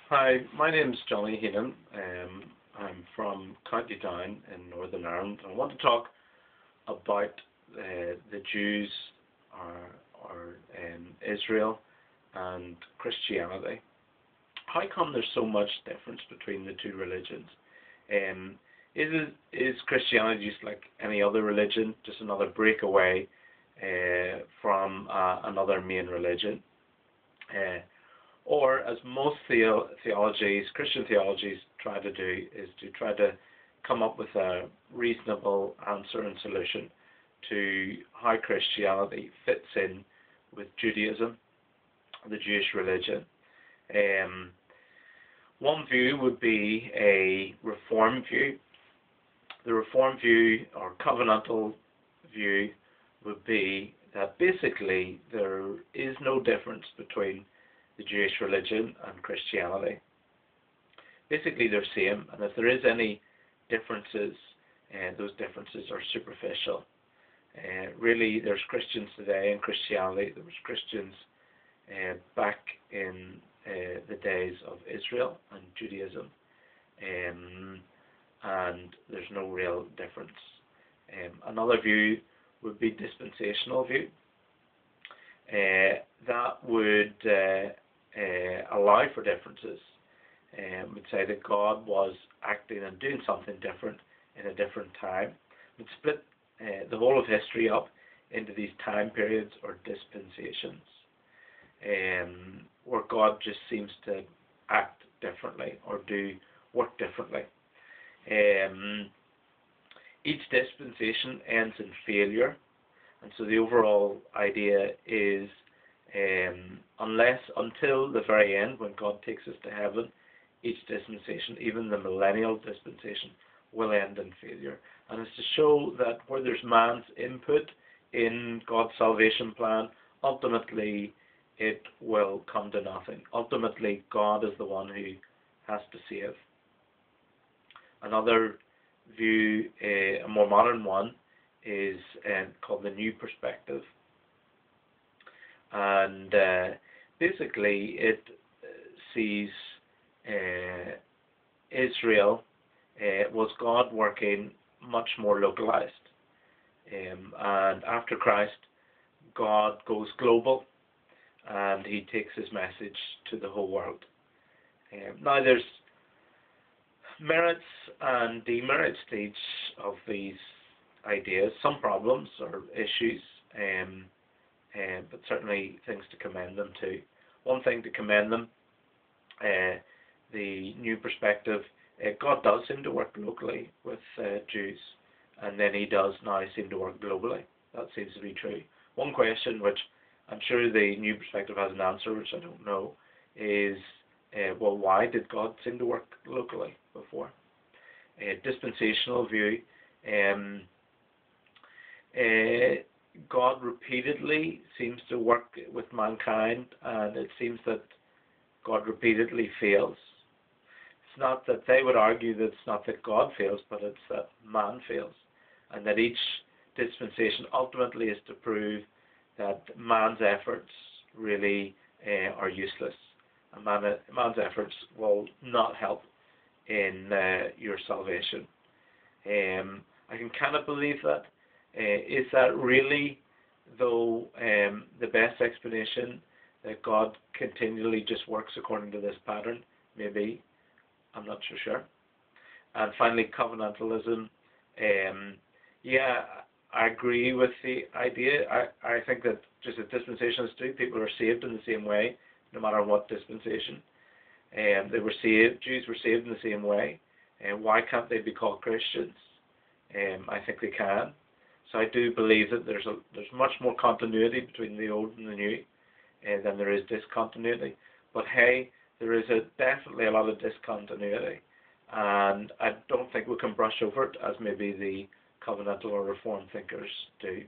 Hi, my name's Johnny Heenan. I'm from County Down in Northern Ireland. I want to talk about the Jews or Israel and Christianity. How come there's so much difference between the two religions? Is Christianity just like any other religion, just another breakaway from another main religion? Or as most theologies, Christian theologies try to do, is to try to come up with a reasonable answer and solution to how Christianity fits in with Judaism, the Jewish religion. One view would be a Reform view. The Reform view, or covenantal view, would be that basically there is no difference between the Jewish religion and Christianity. Basically they're same, and if there is any differences, those differences are superficial. Really, there's Christians today in Christianity. There was Christians back in the days of Israel and Judaism, and there's no real difference. Another view would be dispensational view. That would allow for differences. Would say that God was acting and doing something different in a different time. Would split the whole of history up into these time periods or dispensations, where God just seems to act differently or do work differently. Each dispensation ends in failure, and so the overall idea is until the very end, when God takes us to heaven, each dispensation, even the millennial dispensation, will end in failure. And it's to show that where there's man's input in God's salvation plan, ultimately it will come to nothing. Ultimately, God is the one who has to save. Another view, a more modern one, is called the New Perspective. And basically it sees Israel was God working much more localized. And after Christ, God goes global and he takes his message to the whole world. Now there's merits and demerits to each of these ideas, some problems or issues, but certainly things to commend them to. One thing to commend them, the New Perspective, God does seem to work locally with Jews, and then he does now seem to work globally. That seems to be true. One question which I'm sure the New Perspective has an answer, which I don't know, is well, why did God seem to work locally before? Dispensational view, God repeatedly seems to work with mankind, and it seems that God repeatedly fails. It's not that they would argue that it's not that God fails, but it's that man fails, and that each dispensation ultimately is to prove that man's efforts really are useless, and man's efforts will not help in your salvation. I can kind of believe that. Is that really, though, the best explanation, that God continually just works according to this pattern? Maybe. I'm not so sure. And finally, covenantalism. Yeah, I agree with the idea. I think that just as dispensationalists do, people are saved in the same way, no matter what dispensation. They were saved. Jews were saved in the same way. And why can't they be called Christians? I think they can. So I do believe that there's much more continuity between the old and the new than there is discontinuity. But hey, there is definitely a lot of discontinuity, and I don't think we can brush over it as maybe the covenantal or reform thinkers do.